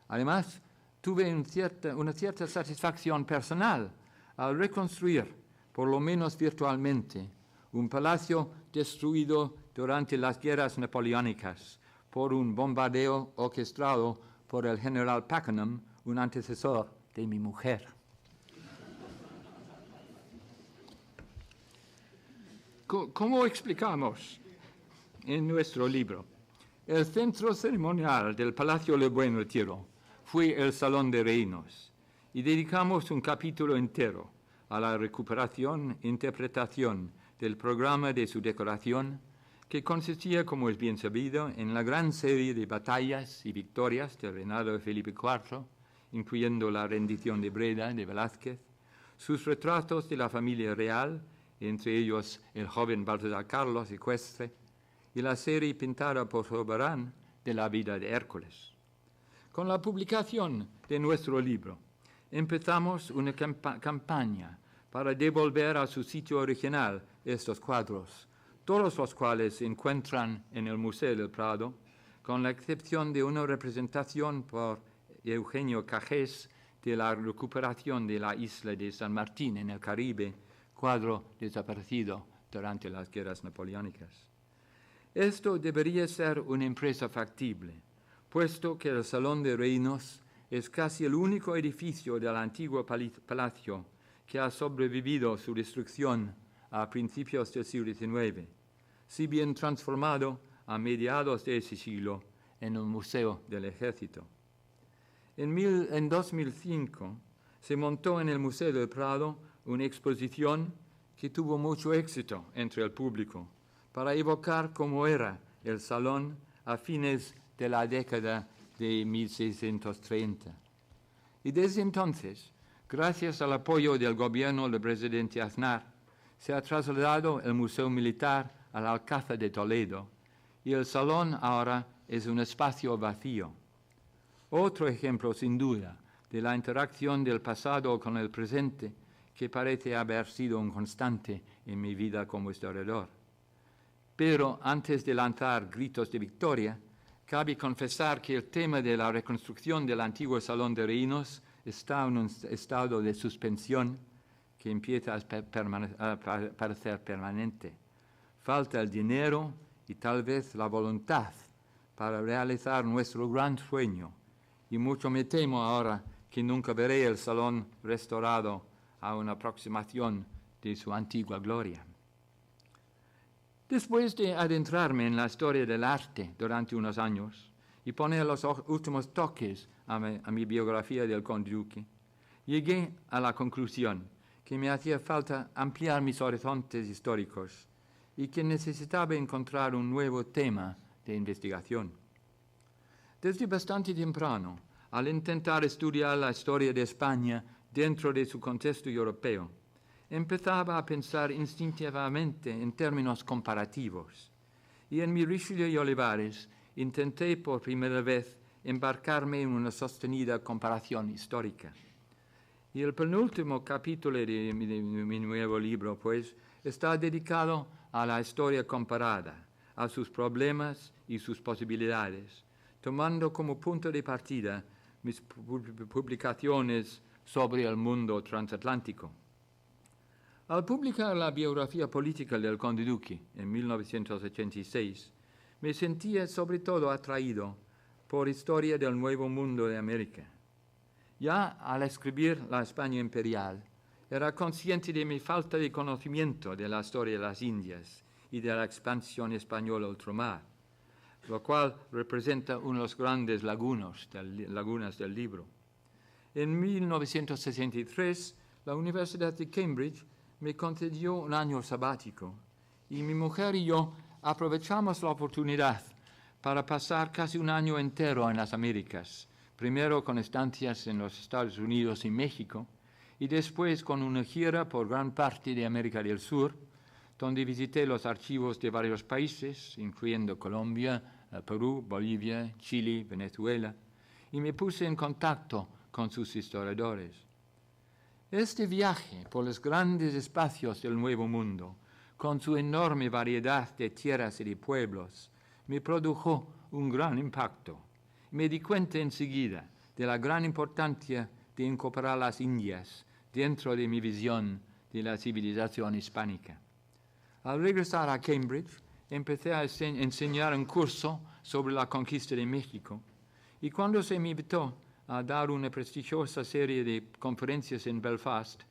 Además, tuve una cierta satisfacción personal al reconstruir, por lo menos virtualmente, un palacio destruido durante las guerras napoleónicas por un bombardeo orquestado por el general Pakenham, un antecesor de mi mujer. ¿Cómo explicamos en nuestro libro? El centro ceremonial del Palacio Le Buen Retiro fue el Salón de Reinos y dedicamos un capítulo entero a la recuperación e interpretación del programa de su decoración, que consistía, como es bien sabido, en la gran serie de batallas y victorias del reinado de Felipe IV, incluyendo la rendición de Breda de Velázquez, sus retratos de la familia real, entre ellos el joven Baltasar Carlos ecuestre, y la serie pintada por Zurbarán de la vida de Hércules. Con la publicación de nuestro libro, empezamos una campaña para devolver a su sitio original estos cuadros, todos los cuales se encuentran en el Museo del Prado, con la excepción de una representación por Eugenio Cajés de la recuperación de la isla de San Martín en el Caribe, cuadro desaparecido durante las guerras napoleónicas. Esto debería ser una empresa factible, puesto que el Salón de Reinos es casi el único edificio del antiguo palacio que ha sobrevivido su destrucción a principios del siglo XIX, si bien transformado a mediados de ese siglo en un museo del ejército. En 2005 se montó en el Museo del Prado una exposición que tuvo mucho éxito entre el público para evocar cómo era el salón a fines de la década de 1630. Y desde entonces, gracias al apoyo del gobierno del presidente Aznar, se ha trasladado el Museo Militar al Alcázar de Toledo y el salón ahora es un espacio vacío. Otro ejemplo, sin duda, de la interacción del pasado con el presente que parece haber sido un constante en mi vida como historiador. Pero antes de lanzar gritos de victoria, cabe confesar que el tema de la reconstrucción del antiguo Salón de Reinos está en un estado de suspensión que empieza a parecer permanente. Falta el dinero y tal vez la voluntad para realizar nuestro gran sueño, y mucho me temo ahora que nunca veré el salón restaurado a una aproximación de su antigua gloria. Después de adentrarme en la historia del arte durante unos años y poner los últimos toques a mi biografía del conde duque, llegué a la conclusión que me hacía falta ampliar mis horizontes históricos y que necesitaba encontrar un nuevo tema de investigación. Desde bastante temprano, al intentar estudiar la historia de España dentro de su contexto europeo, empezaba a pensar instintivamente en términos comparativos. Y en mi Richelieu y Olivares intenté por primera vez embarcarme en una sostenida comparación histórica. Y el penúltimo capítulo de mi nuevo libro, pues, está dedicado a la historia comparada, a sus problemas y sus posibilidades, tomando como punto de partida mis publicaciones sobre el mundo transatlántico. Al publicar la biografía política del conde duque en 1986, me sentía sobre todo atraído por historia del Nuevo Mundo de América. Ya al escribir la España imperial, era consciente de mi falta de conocimiento de la historia de las Indias y de la expansión española ultramar, lo cual representa una de las grandes lagunas del libro. En 1963, la Universidad de Cambridge me concedió un año sabático y mi mujer y yo aprovechamos la oportunidad para pasar casi un año entero en las Américas, primero con estancias en los Estados Unidos y México, y después con una gira por gran parte de América del Sur, donde visité los archivos de varios países, incluyendo Colombia, Perú, Bolivia, Chile, Venezuela, y me puse en contacto con sus historiadores. Este viaje por los grandes espacios del Nuevo Mundo, con su enorme variedad de tierras y de pueblos, me produjo un gran impacto. Me di cuenta enseguida de la gran importancia de incorporar las Indias dentro de mi visión de la civilización hispánica. Al regresar a Cambridge, empecé a enseñar un curso sobre la conquista de México, y cuando se me invitó a dar una prestigiosa serie de conferencias en Belfast,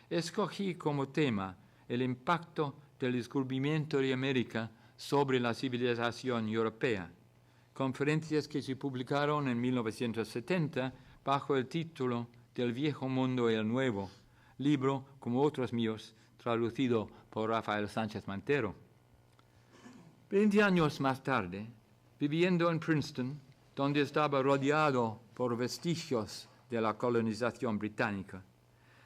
escogí como tema el impacto del descubrimiento de América sobre la civilización europea, conferencias que se publicaron en 1970 bajo el título Del Viejo Mundo y el Nuevo, libro, como otros míos, traducido por Rafael Sánchez Mantero. 20 años más tarde, viviendo en Princeton, donde estaba rodeado por vestigios de la colonización británica,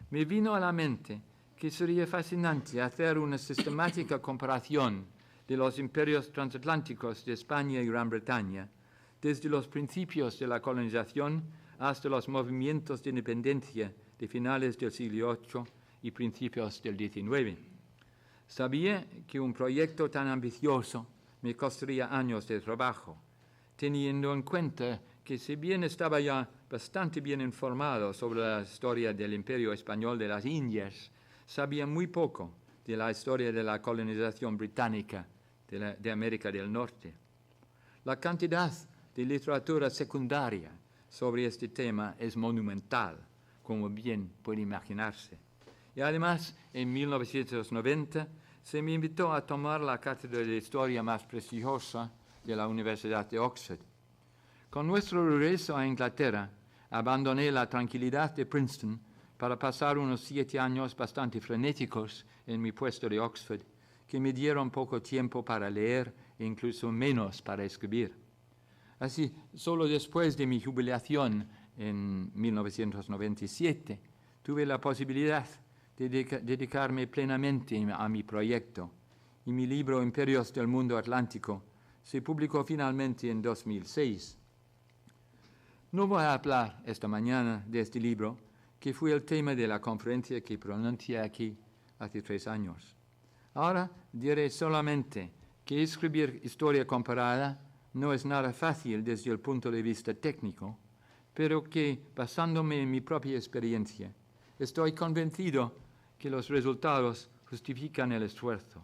me vino a la mente que sería fascinante hacer una sistemática comparación de los imperios transatlánticos de España y Gran Bretaña, desde los principios de la colonización hasta los movimientos de independencia de finales del siglo VIII y principios del XIX. Sabía que un proyecto tan ambicioso me costaría años de trabajo, teniendo en cuenta que si bien estaba ya bastante bien informado sobre la historia del Imperio Español de las Indias, sabía muy poco de la historia de la colonización británica de América del Norte. La cantidad de literatura secundaria sobre este tema es monumental, como bien puede imaginarse. Y además, en 1990, se me invitó a tomar la cátedra de historia más prestigiosa de la Universidad de Oxford. Con nuestro regreso a Inglaterra, abandoné la tranquilidad de Princeton para pasar unos 7 años bastante frenéticos en mi puesto de Oxford, que me dieron poco tiempo para leer e incluso menos para escribir. Así, solo después de mi jubilación en 1997, tuve la posibilidad de dedicarme plenamente a mi proyecto, y mi libro Imperios del Mundo Atlántico se publicó finalmente en 2006. No voy a hablar esta mañana de este libro, que fue el tema de la conferencia que pronuncié aquí hace 3 años. Ahora diré solamente que escribir historia comparada no es nada fácil desde el punto de vista técnico, pero que, basándome en mi propia experiencia, estoy convencido que los resultados justifican el esfuerzo.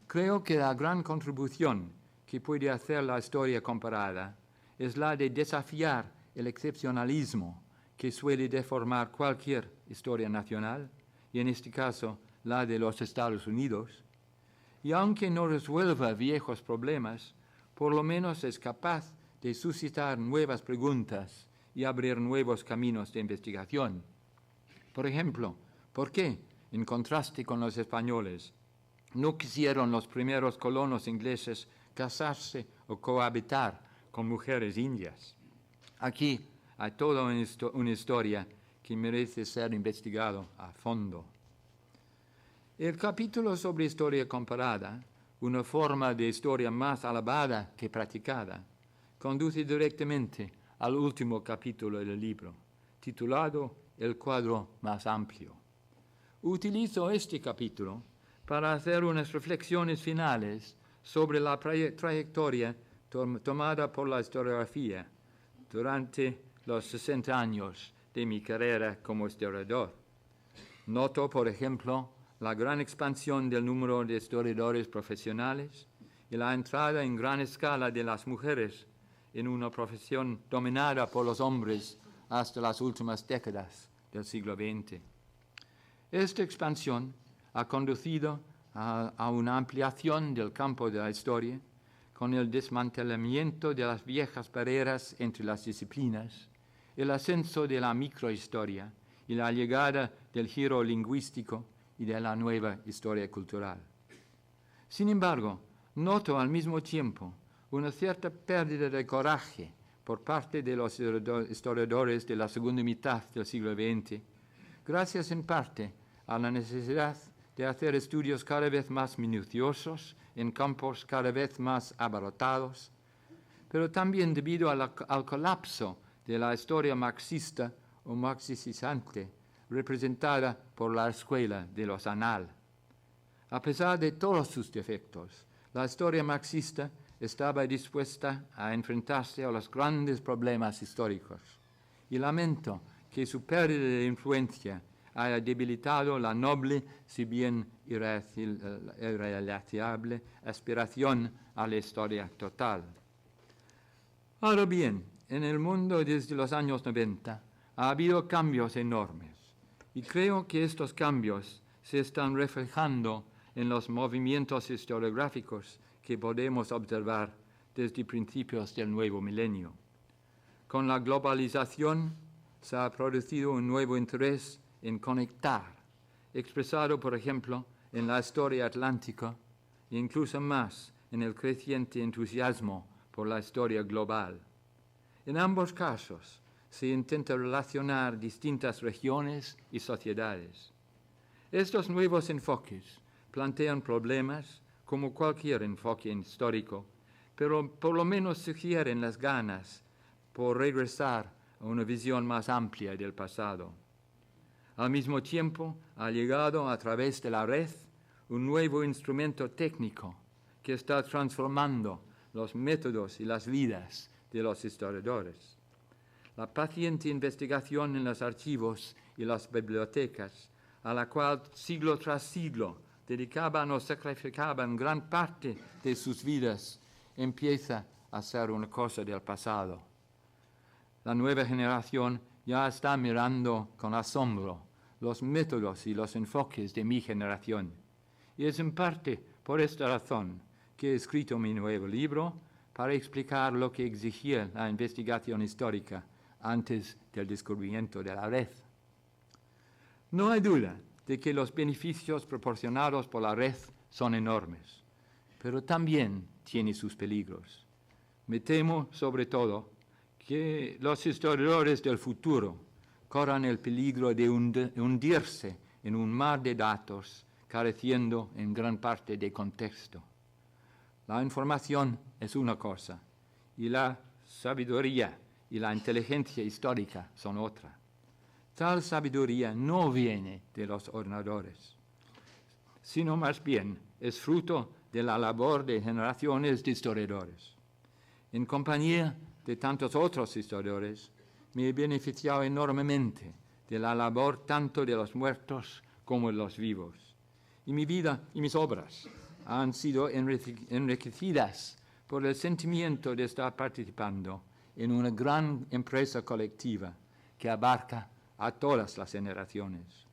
Creo que la gran contribución que puede hacer la historia comparada es la de desafiar el excepcionalismo que suele deformar cualquier historia nacional, y en este caso la de los Estados Unidos, y aunque no resuelva viejos problemas, por lo menos es capaz de suscitar nuevas preguntas y abrir nuevos caminos de investigación. Por ejemplo, ¿por qué en contraste con los españoles. No quisieron los primeros colonos ingleses casarse o cohabitar con mujeres indias. Aquí hay toda una historia que merece ser investigado a fondo. El capítulo sobre historia comparada, una forma de historia más alabada que practicada, conduce directamente al último capítulo del libro, titulado El cuadro más amplio. Utilizo este capítulo para hacer unas reflexiones finales sobre la trayectoria tomada por la historiografía durante los 60 años de mi carrera como historiador. Noto, por ejemplo, la gran expansión del número de historiadores profesionales y la entrada en gran escala de las mujeres en una profesión dominada por los hombres hasta las últimas décadas del siglo XX. Esta expansión ha conducido a una ampliación del campo de la historia, con el desmantelamiento de las viejas barreras entre las disciplinas, el ascenso de la microhistoria y la llegada del giro lingüístico y de la nueva historia cultural. Sin embargo, noto al mismo tiempo una cierta pérdida de coraje por parte de los historiadores de la segunda mitad del siglo XX, gracias en parte a la necesidad de hacer estudios cada vez más minuciosos en campos cada vez más abarrotados, pero también debido al colapso de la historia marxista o marxicizante representada por la escuela de los anal. A pesar de todos sus defectos, la historia marxista estaba dispuesta a enfrentarse a los grandes problemas históricos, y lamento que su pérdida de influencia haya debilitado la noble, si bien irrealizable, aspiración a la historia total. Ahora bien, en el mundo desde los años 90 ha habido cambios enormes, y creo que estos cambios se están reflejando en los movimientos historiográficos que podemos observar desde principios del nuevo milenio. Con la globalización se ha producido un nuevo interés en conectar, expresado, por ejemplo, en la historia atlántica e incluso más en el creciente entusiasmo por la historia global. En ambos casos se intenta relacionar distintas regiones y sociedades. Estos nuevos enfoques plantean problemas como cualquier enfoque histórico, pero por lo menos sugieren las ganas por regresar a una visión más amplia del pasado. Al mismo tiempo, ha llegado a través de la red un nuevo instrumento técnico que está transformando los métodos y las vidas de los historiadores. La paciente investigación en los archivos y las bibliotecas, a la cual siglo tras siglo dedicaban o sacrificaban gran parte de sus vidas, empieza a ser una cosa del pasado. La nueva generación ya está mirando con asombro los métodos y los enfoques de mi generación. Y es en parte por esta razón que he escrito mi nuevo libro para explicar lo que exigía la investigación histórica antes del descubrimiento de la red. No hay duda de que los beneficios proporcionados por la red son enormes, pero también tiene sus peligros. Me temo, sobre todo, que los historiadores del futuro corran el peligro de hundirse en un mar de datos, careciendo en gran parte de contexto. La información es una cosa, y la sabiduría y la inteligencia histórica son otra. Tal sabiduría no viene de los ordenadores, sino más bien es fruto de la labor de generaciones de historiadores. En compañía de tantos otros historiadores, me he beneficiado enormemente de la labor tanto de los muertos como de los vivos. Y mi vida y mis obras han sido enriquecidas por el sentimiento de estar participando en una gran empresa colectiva que abarca a todas las generaciones.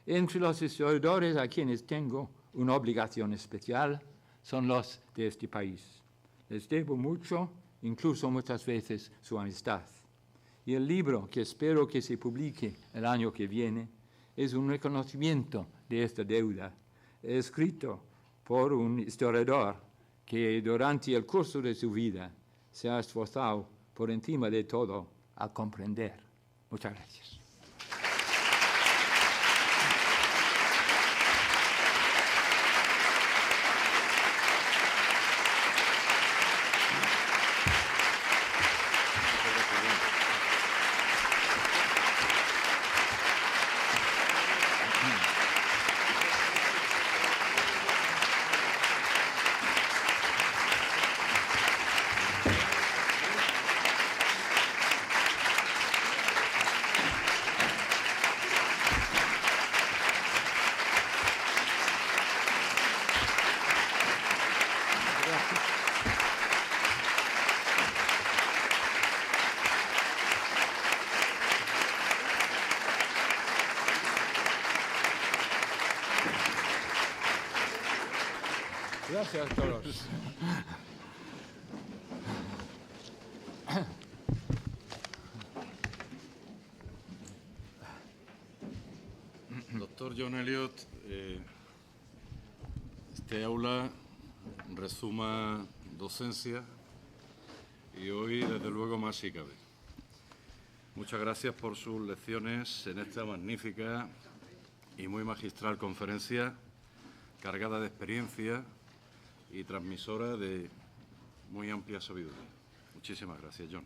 Entre los historiadores a quienes tengo una obligación especial son los de este país. Les debo mucho, incluso muchas veces su amistad. Y el libro, que espero que se publique el año que viene, es un reconocimiento de esta deuda, escrito por un historiador que durante el curso de su vida se ha esforzado por encima de todo a comprender. Muchas gracias. Gracias a todos. Doctor John Elliott, este aula resuma docencia y hoy, desde luego, más si cabe. Muchas gracias por sus lecciones en esta magnífica y muy magistral conferencia, cargada de experiencia y transmisora de muy amplia sabiduría. Muchísimas gracias, John.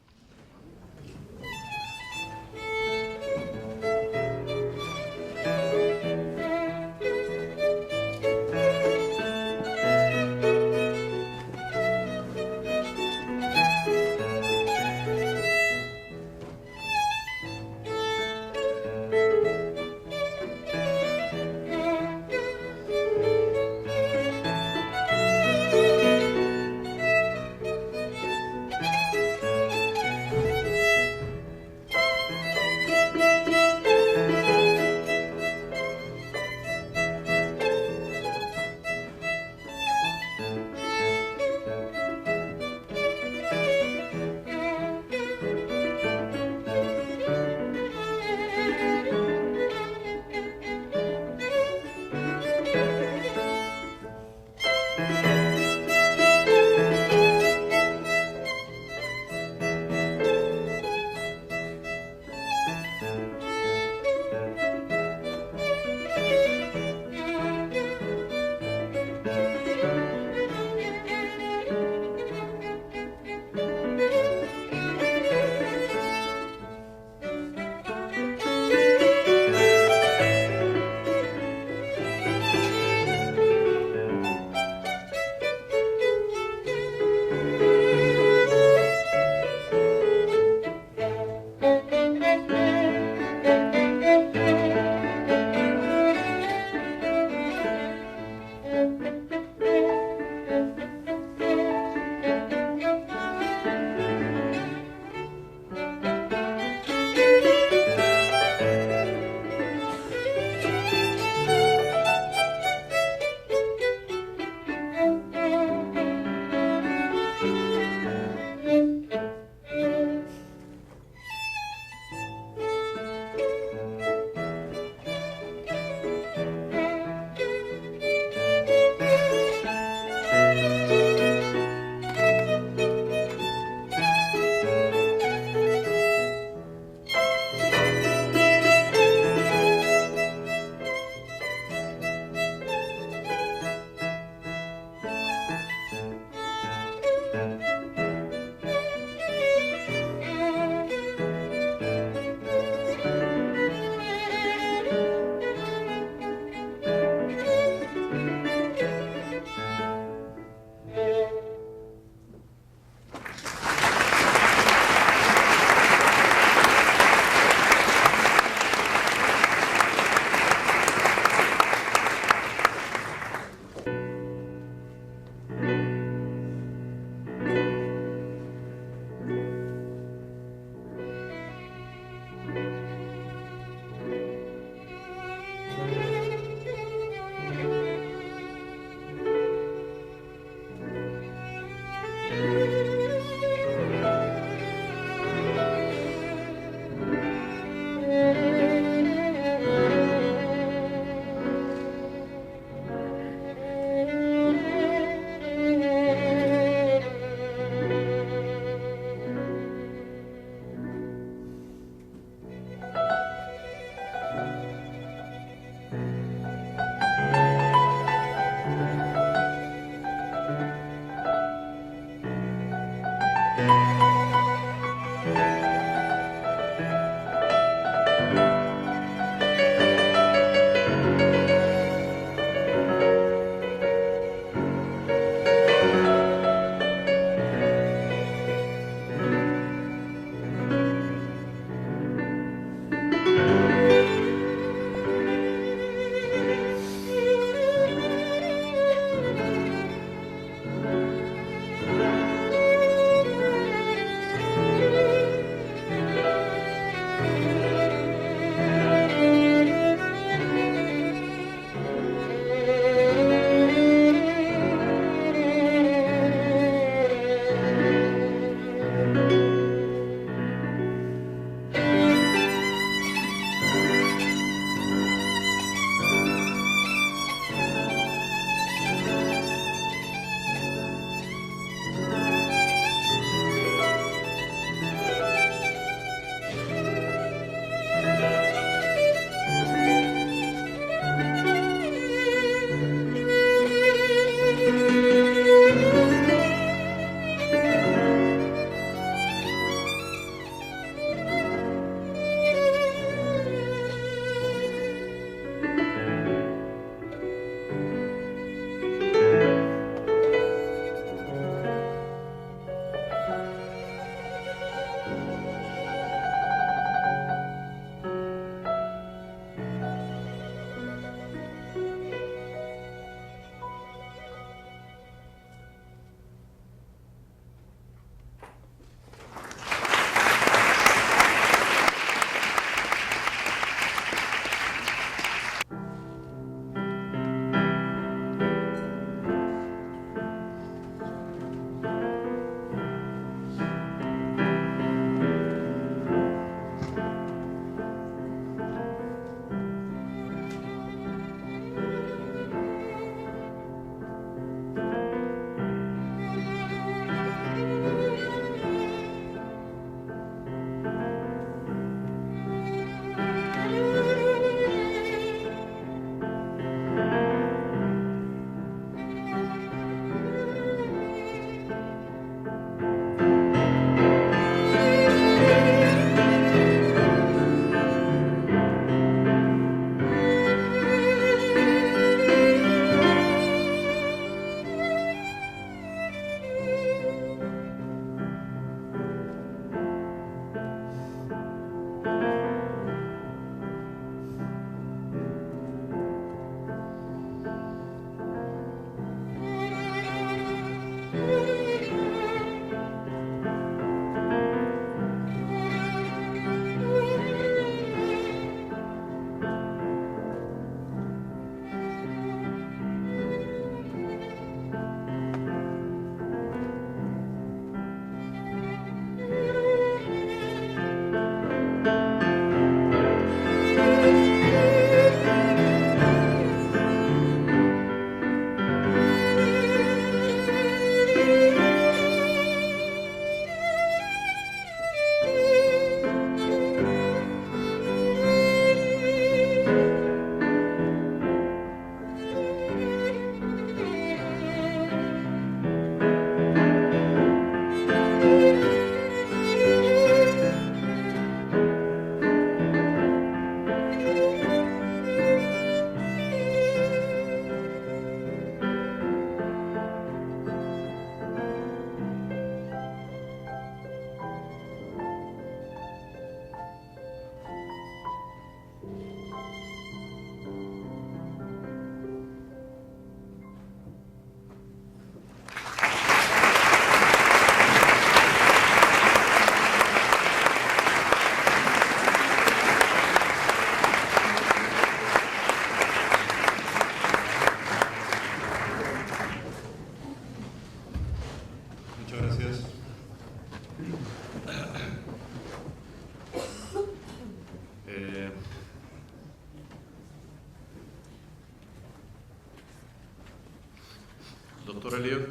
Doctor Elliot,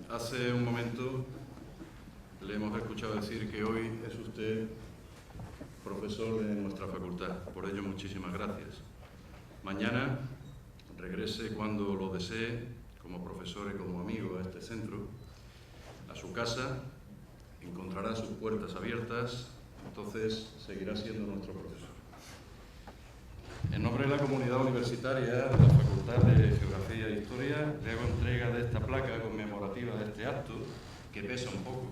hace un momento le hemos escuchado decir que hoy es usted profesor de nuestra facultad. Por ello, muchísimas gracias. Mañana regrese cuando lo desee, como profesor y como amigo a este centro, a su casa, encontrará sus puertas abiertas, entonces seguirá siendo nuestro profesor. En nombre de la comunidad universitaria de la Facultad de Geografía e Historia, le hago entrega de esta placa conmemorativa de este acto, que pesa un poco.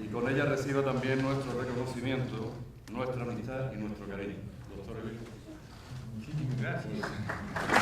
Y con ella reciba también nuestro reconocimiento, nuestra amistad y nuestro cariño. Doctor Elías. Muchísimas gracias.